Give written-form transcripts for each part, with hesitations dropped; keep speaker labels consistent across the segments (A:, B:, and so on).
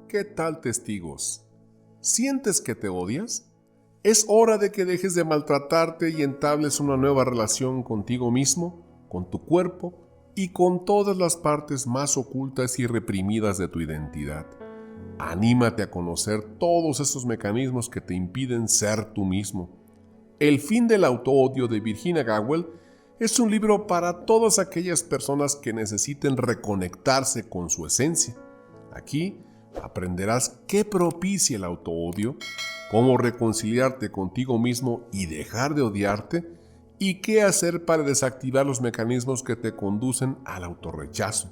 A: ¿Qué tal, testigos? ¿Sientes que te odias? Es hora de que dejes de maltratarte y entables una nueva relación contigo mismo, con tu cuerpo y con todas las partes más ocultas y reprimidas de tu identidad. Anímate a conocer todos esos mecanismos que te impiden ser tú mismo. El fin del autoodio de Virginia Gawel es un libro para todas aquellas personas que necesiten reconectarse con su esencia. Aquí aprenderás qué propicia el autoodio, cómo reconciliarte contigo mismo y dejar de odiarte, y qué hacer para desactivar los mecanismos que te conducen al autorrechazo.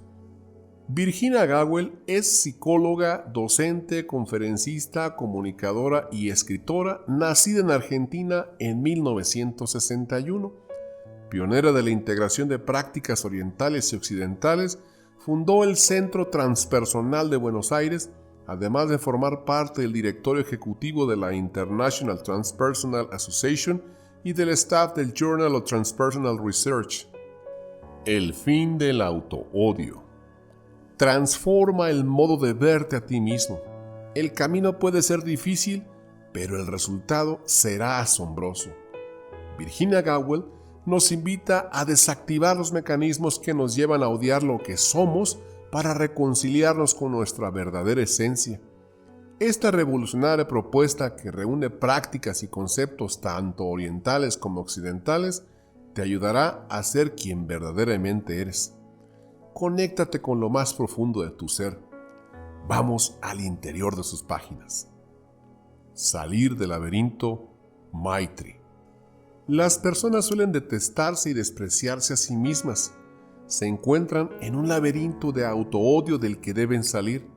A: Virginia Gawel es psicóloga, docente, conferencista, comunicadora y escritora, nacida en Argentina en 1961. Pionera de la integración de prácticas orientales y occidentales, fundó el Centro Transpersonal de Buenos Aires, además de formar parte del directorio ejecutivo de la International Transpersonal Association y del staff del Journal of Transpersonal Research. El fin del autoodio. Transforma el modo de verte a ti mismo. El camino puede ser difícil, pero el resultado será asombroso. Virginia Gawel nos invita a desactivar los mecanismos que nos llevan a odiar lo que somos para reconciliarnos con nuestra verdadera esencia. Esta revolucionaria propuesta, que reúne prácticas y conceptos tanto orientales como occidentales, te ayudará a ser quien verdaderamente eres. Conéctate con lo más profundo de tu ser. Vamos al interior de sus páginas. Salir del laberinto, Maitri. Las personas suelen detestarse y despreciarse a sí mismas. Se encuentran en un laberinto de autoodio del que deben salir.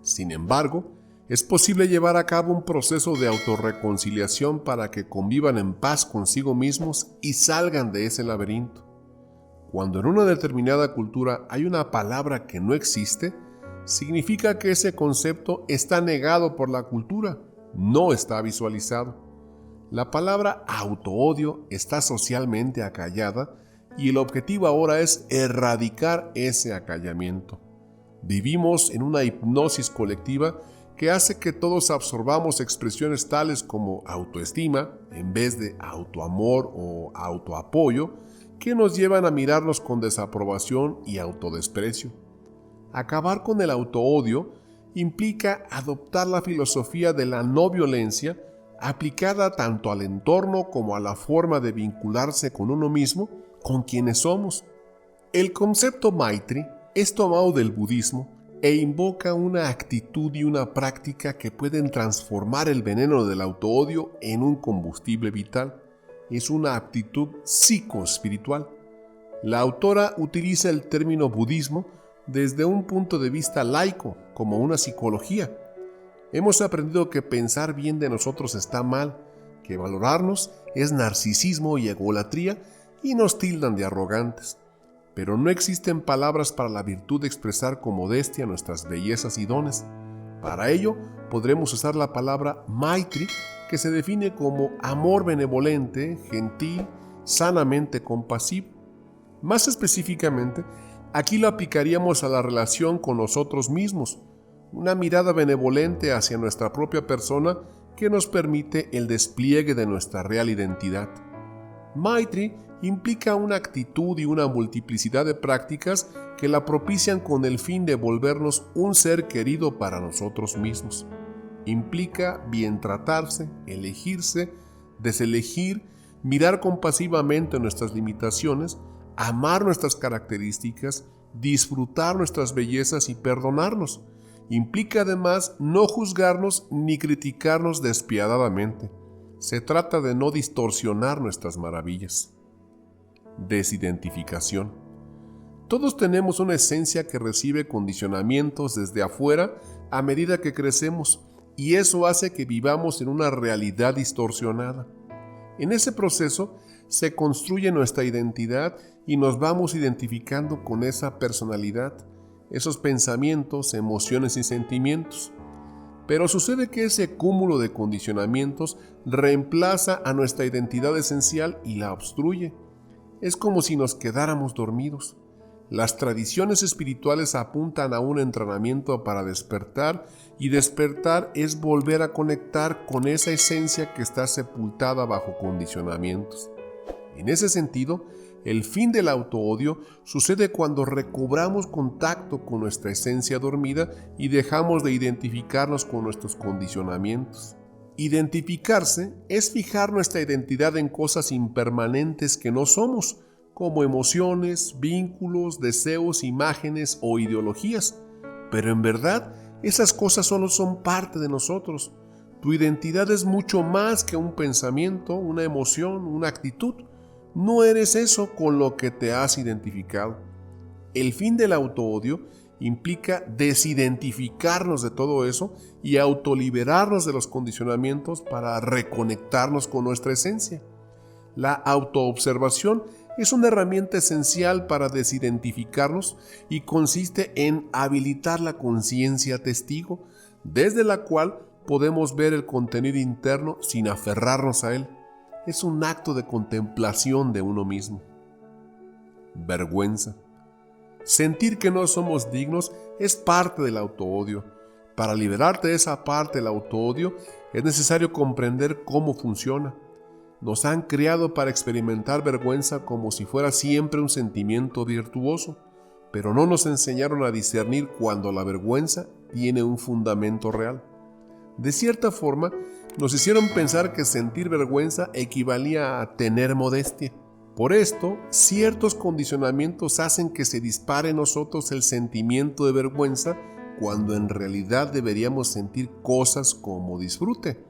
A: Sin embargo, es posible llevar a cabo un proceso de autorreconciliación para que convivan en paz consigo mismos y salgan de ese laberinto. Cuando en una determinada cultura hay una palabra que no existe, significa que ese concepto está negado por la cultura, no está visualizado. La palabra autoodio está socialmente acallada y el objetivo ahora es erradicar ese acallamiento. Vivimos en una hipnosis colectiva que hace que todos absorbamos expresiones tales como autoestima en vez de autoamor o autoapoyo, que nos llevan a mirarnos con desaprobación y autodesprecio. Acabar con el autoodio implica adoptar la filosofía de la no violencia aplicada tanto al entorno como a la forma de vincularse con uno mismo, con quienes somos. El concepto Maitri es tomado del budismo e invoca una actitud y una práctica que pueden transformar el veneno del autoodio en un combustible vital. Es una actitud psicoespiritual. La autora utiliza el término budismo desde un punto de vista laico, como una psicología. Hemos aprendido que pensar bien de nosotros está mal, que valorarnos es narcisismo y egolatría y nos tildan de arrogantes. Pero no existen palabras para la virtud de expresar con modestia nuestras bellezas y dones. Para ello, podremos usar la palabra Maitri, que se define como amor benevolente, gentil, sanamente compasivo. Más específicamente, aquí lo aplicaríamos a la relación con nosotros mismos, una mirada benevolente hacia nuestra propia persona que nos permite el despliegue de nuestra real identidad. Maitri implica una actitud y una multiplicidad de prácticas que la propician con el fin de volvernos un ser querido para nosotros mismos. Implica bien tratarse, elegirse, deselegir, mirar compasivamente nuestras limitaciones, amar nuestras características, disfrutar nuestras bellezas y perdonarnos. Implica además no juzgarnos ni criticarnos despiadadamente. Se trata de no distorsionar nuestras maravillas. Desidentificación. Todos tenemos una esencia que recibe condicionamientos desde afuera a medida que crecemos, y eso hace que vivamos en una realidad distorsionada. En ese proceso se construye nuestra identidad y nos vamos identificando con esa personalidad, esos pensamientos, emociones y sentimientos. Pero sucede que ese cúmulo de condicionamientos reemplaza a nuestra identidad esencial y la obstruye. Es como si nos quedáramos dormidos. Las tradiciones espirituales apuntan a un entrenamiento para despertar, y despertar es volver a conectar con esa esencia que está sepultada bajo condicionamientos. En ese sentido, el fin del autoodio sucede cuando recobramos contacto con nuestra esencia dormida y dejamos de identificarnos con nuestros condicionamientos. Identificarse es fijar nuestra identidad en cosas impermanentes que no somos, como emociones, vínculos, deseos, imágenes o ideologías. Pero en verdad, esas cosas solo son parte de nosotros. Tu identidad es mucho más que un pensamiento, una emoción, una actitud. No eres eso con lo que te has identificado. El fin del autoodio implica desidentificarnos de todo eso y autoliberarnos de los condicionamientos para reconectarnos con nuestra esencia. La autoobservación es una herramienta esencial para desidentificarnos y consiste en habilitar la conciencia testigo, desde la cual podemos ver el contenido interno sin aferrarnos a él. Es un acto de contemplación de uno mismo. Vergüenza. Sentir que no somos dignos es parte del autoodio. Para liberarte de esa parte del autoodio es necesario comprender cómo funciona. Nos han creado para experimentar vergüenza como si fuera siempre un sentimiento virtuoso, pero no nos enseñaron a discernir cuando la vergüenza tiene un fundamento real. De cierta forma, nos hicieron pensar que sentir vergüenza equivalía a tener modestia. Por esto, ciertos condicionamientos hacen que se dispare en nosotros el sentimiento de vergüenza cuando en realidad deberíamos sentir cosas como disfrute.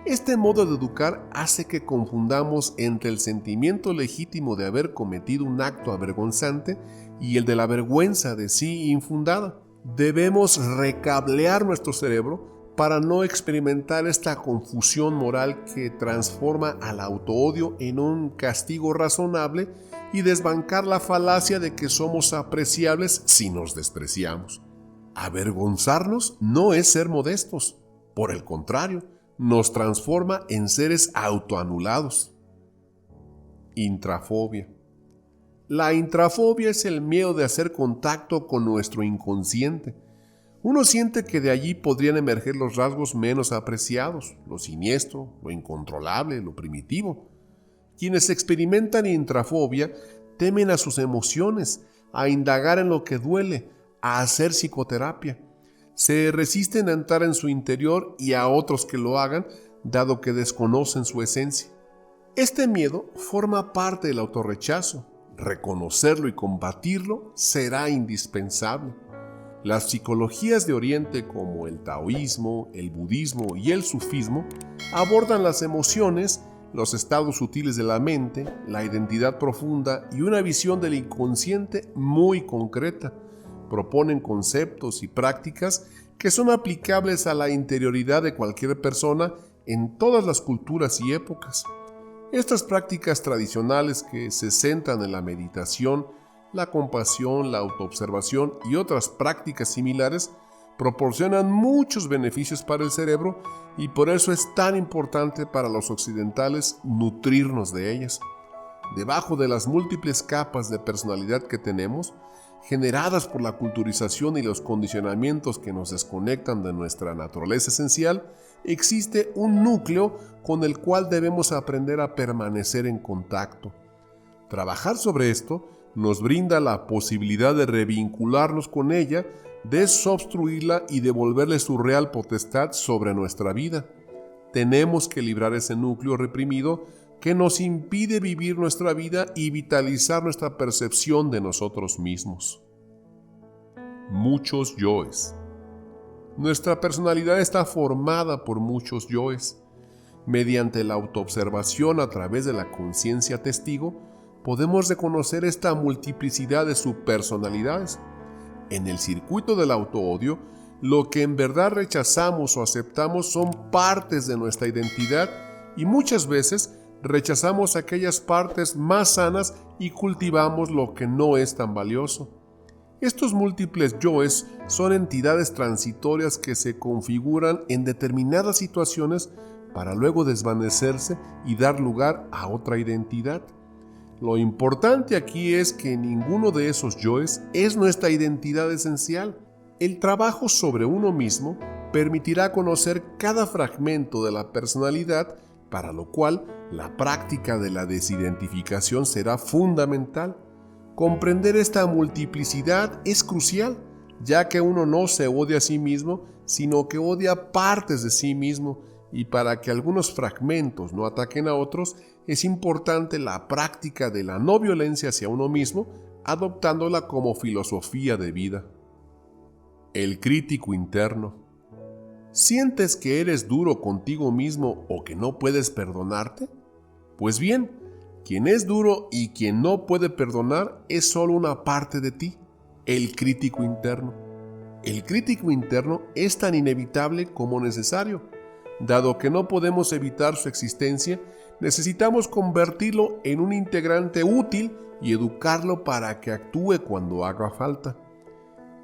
A: Este modo de educar hace que confundamos entre el sentimiento legítimo de haber cometido un acto avergonzante y el de la vergüenza de sí infundada. Debemos recablear nuestro cerebro para no experimentar esta confusión moral que transforma al autoodio en un castigo razonable y desbancar la falacia de que somos apreciables si nos despreciamos. Avergonzarnos no es ser modestos, por el contrario, nos transforma en seres autoanulados. Intrafobia. La intrafobia es el miedo de hacer contacto con nuestro inconsciente. Uno siente que de allí podrían emerger los rasgos menos apreciados, lo siniestro, lo incontrolable, lo primitivo. Quienes experimentan intrafobia temen a sus emociones, a indagar en lo que duele, a hacer psicoterapia. Se resisten a entrar en su interior y a otros que lo hagan, dado que desconocen su esencia. Este miedo forma parte del autorrechazo. Reconocerlo y combatirlo será indispensable. Las psicologías de Oriente como el taoísmo, el budismo y el sufismo abordan las emociones, los estados sutiles de la mente, la identidad profunda y una visión del inconsciente muy concreta. Proponen conceptos y prácticas que son aplicables a la interioridad de cualquier persona en todas las culturas y épocas. Estas prácticas tradicionales que se centran en la meditación, la compasión, la autoobservación y otras prácticas similares proporcionan muchos beneficios para el cerebro y por eso es tan importante para los occidentales nutrirnos de ellas. Debajo de las múltiples capas de personalidad que tenemos, generadas por la culturización y los condicionamientos que nos desconectan de nuestra naturaleza esencial, existe un núcleo con el cual debemos aprender a permanecer en contacto. Trabajar sobre esto nos brinda la posibilidad de revincularnos con ella, desobstruirla y devolverle su real potestad sobre nuestra vida. Tenemos que librar ese núcleo reprimido que nos impide vivir nuestra vida y vitalizar nuestra percepción de nosotros mismos. Muchos yoes. Nuestra personalidad está formada por muchos yoes. Mediante la autoobservación a través de la conciencia testigo, podemos reconocer esta multiplicidad de subpersonalidades. En el circuito del autoodio, lo que en verdad rechazamos o aceptamos son partes de nuestra identidad y muchas veces rechazamos aquellas partes más sanas y cultivamos lo que no es tan valioso. Estos múltiples yoes son entidades transitorias que se configuran en determinadas situaciones para luego desvanecerse y dar lugar a otra identidad. Lo importante aquí es que ninguno de esos yoes es nuestra identidad esencial. El trabajo sobre uno mismo permitirá conocer cada fragmento de la personalidad, para lo cual la práctica de la desidentificación será fundamental. Comprender esta multiplicidad es crucial, ya que uno no se odia a sí mismo, sino que odia partes de sí mismo, y para que algunos fragmentos no ataquen a otros, es importante la práctica de la no violencia hacia uno mismo, adoptándola como filosofía de vida. El crítico interno. ¿Sientes que eres duro contigo mismo o que no puedes perdonarte? Pues bien, quien es duro y quien no puede perdonar es solo una parte de ti, el crítico interno. El crítico interno es tan inevitable como necesario. Dado que no podemos evitar su existencia, necesitamos convertirlo en un integrante útil y educarlo para que actúe cuando haga falta.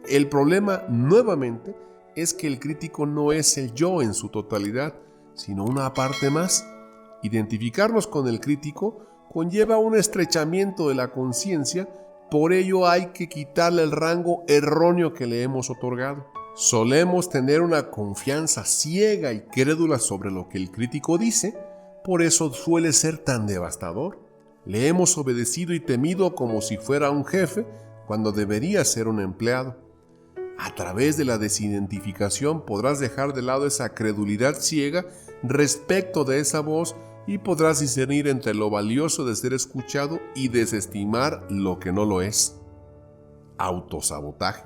A: El problema, nuevamente, es que el crítico no es el yo en su totalidad, sino una parte más. Identificarnos con el crítico conlleva un estrechamiento de la conciencia, por ello hay que quitarle el rango erróneo que le hemos otorgado. Solemos tener una confianza ciega y crédula sobre lo que el crítico dice, por eso suele ser tan devastador. Le hemos obedecido y temido como si fuera un jefe, cuando debería ser un empleado. A través de la desidentificación podrás dejar de lado esa credulidad ciega respecto de esa voz y podrás discernir entre lo valioso de ser escuchado y desestimar lo que no lo es. Autosabotaje.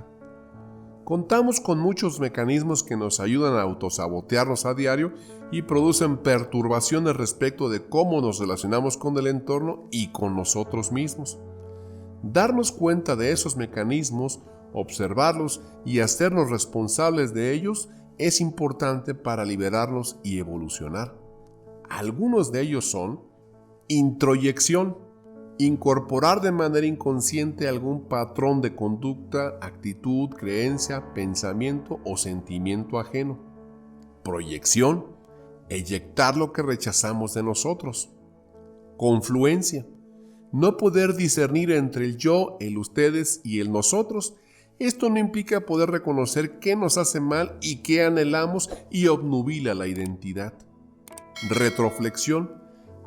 A: Contamos con muchos mecanismos que nos ayudan a autosabotearnos a diario y producen perturbaciones respecto de cómo nos relacionamos con el entorno y con nosotros mismos. Darnos cuenta de esos mecanismos, observarlos y hacernos responsables de ellos es importante para liberarnos y evolucionar. Algunos de ellos son: introyección, incorporar de manera inconsciente algún patrón de conducta, actitud, creencia, pensamiento o sentimiento ajeno. Proyección, eyectar lo que rechazamos de nosotros. Confluencia, no poder discernir entre el yo, el ustedes y el nosotros. Esto no implica poder reconocer qué nos hace mal y qué anhelamos y obnubila la identidad. Retroflexión,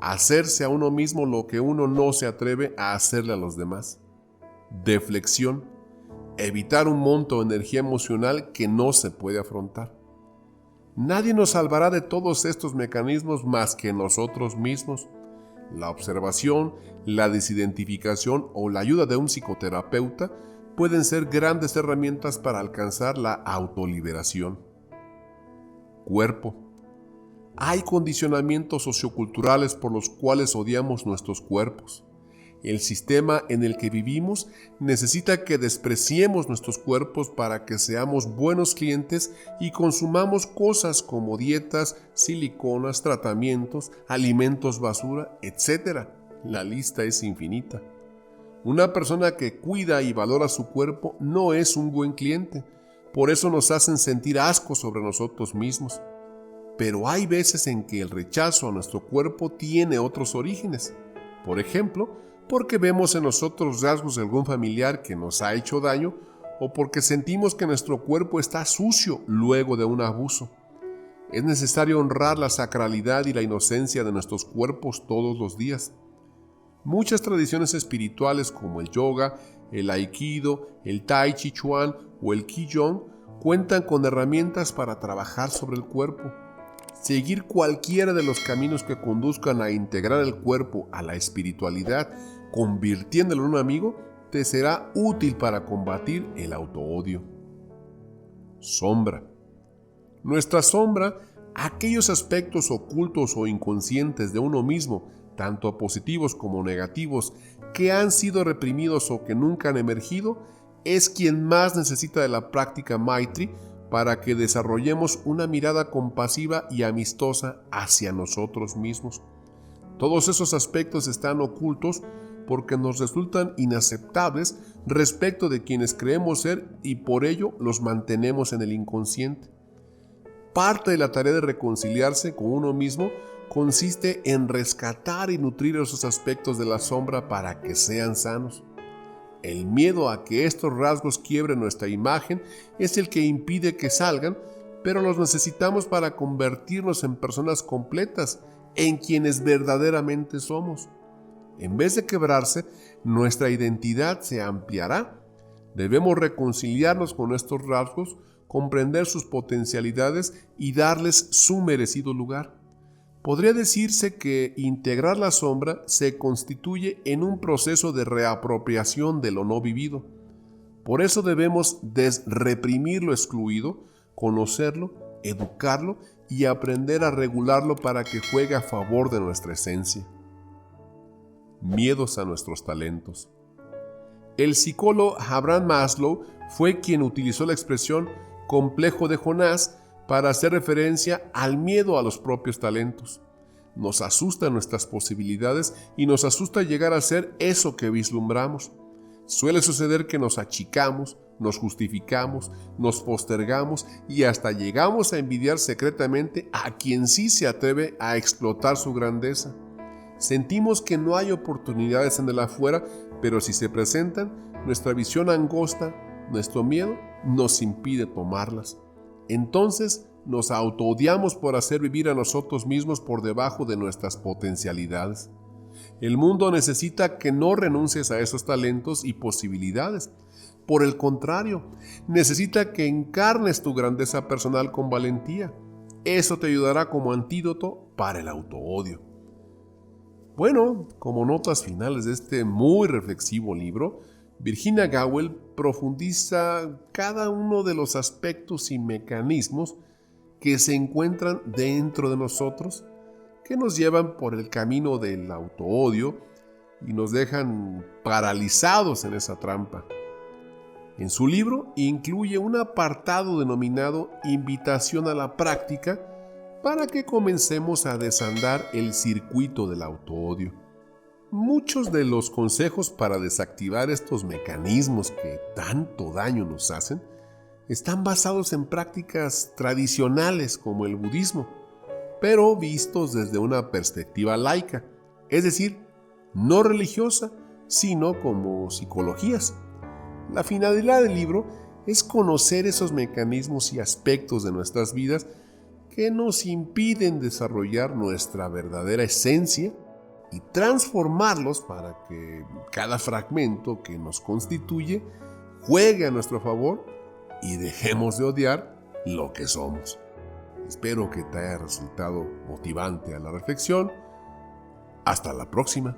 A: hacerse a uno mismo lo que uno no se atreve a hacerle a los demás. Deflexión, evitar un monto de energía emocional que no se puede afrontar. Nadie nos salvará de todos estos mecanismos más que nosotros mismos. La observación, la desidentificación o la ayuda de un psicoterapeuta pueden ser grandes herramientas para alcanzar la autoliberación. Cuerpo. Hay condicionamientos socioculturales por los cuales odiamos nuestros cuerpos. El sistema en el que vivimos necesita que despreciemos nuestros cuerpos para que seamos buenos clientes y consumamos cosas como dietas, siliconas, tratamientos, alimentos basura, etc. La lista es infinita. Una persona que cuida y valora su cuerpo no es un buen cliente. Por eso nos hacen sentir asco sobre nosotros mismos. Pero hay veces en que el rechazo a nuestro cuerpo tiene otros orígenes. Por ejemplo, porque vemos en nosotros rasgos de algún familiar que nos ha hecho daño o porque sentimos que nuestro cuerpo está sucio luego de un abuso. Es necesario honrar la sacralidad y la inocencia de nuestros cuerpos todos los días. Muchas tradiciones espirituales como el yoga, el aikido, el tai chi chuan o el qigong cuentan con herramientas para trabajar sobre el cuerpo. Seguir cualquiera de los caminos que conduzcan a integrar el cuerpo a la espiritualidad, convirtiéndolo en un amigo, te será útil para combatir el autoodio. Sombra. Nuestra sombra, aquellos aspectos ocultos o inconscientes de uno mismo, tanto positivos como negativos, que han sido reprimidos o que nunca han emergido, es quien más necesita de la práctica Maitri para que desarrollemos una mirada compasiva y amistosa hacia nosotros mismos. Todos esos aspectos están ocultos porque nos resultan inaceptables respecto de quienes creemos ser y por ello los mantenemos en el inconsciente. Parte de la tarea de reconciliarse con uno mismo consiste en rescatar y nutrir esos aspectos de la sombra para que sean sanos. El miedo a que estos rasgos quiebren nuestra imagen es el que impide que salgan, pero los necesitamos para convertirnos en personas completas, en quienes verdaderamente somos. En vez de quebrarse, nuestra identidad se ampliará. Debemos reconciliarnos con estos rasgos, comprender sus potencialidades y darles su merecido lugar. Podría decirse que integrar la sombra se constituye en un proceso de reapropiación de lo no vivido. Por eso debemos desreprimir lo excluido, conocerlo, educarlo y aprender a regularlo para que juegue a favor de nuestra esencia. Miedos a nuestros talentos. El psicólogo Abraham Maslow fue quien utilizó la expresión complejo de Jonás para hacer referencia al miedo a los propios talentos. Nos asustan nuestras posibilidades y nos asusta llegar a ser eso que vislumbramos. Suele suceder que nos achicamos, nos justificamos, nos postergamos y hasta llegamos a envidiar secretamente a quien sí se atreve a explotar su grandeza. Sentimos que no hay oportunidades en el afuera, pero si se presentan, nuestra visión angosta, nuestro miedo, nos impide tomarlas. Entonces nos autoodiamos por hacer vivir a nosotros mismos por debajo de nuestras potencialidades. El mundo necesita que no renuncies a esos talentos y posibilidades. Por el contrario, necesita que encarnes tu grandeza personal con valentía. Eso te ayudará como antídoto para el autoodio. Bueno, como notas finales de este muy reflexivo libro, Virginia Gowell profundiza cada uno de los aspectos y mecanismos que se encuentran dentro de nosotros, que nos llevan por el camino del autoodio y nos dejan paralizados en esa trampa. En su libro incluye un apartado denominado Invitación a la práctica para que comencemos a desandar el circuito del autoodio. Muchos de los consejos para desactivar estos mecanismos que tanto daño nos hacen están basados en prácticas tradicionales como el budismo, pero vistos desde una perspectiva laica, es decir, no religiosa, sino como psicologías. La finalidad del libro es conocer esos mecanismos y aspectos de nuestras vidas que nos impiden desarrollar nuestra verdadera esencia y transformarlos para que cada fragmento que nos constituye juegue a nuestro favor y dejemos de odiar lo que somos. Espero que te haya resultado motivante a la reflexión. Hasta la próxima.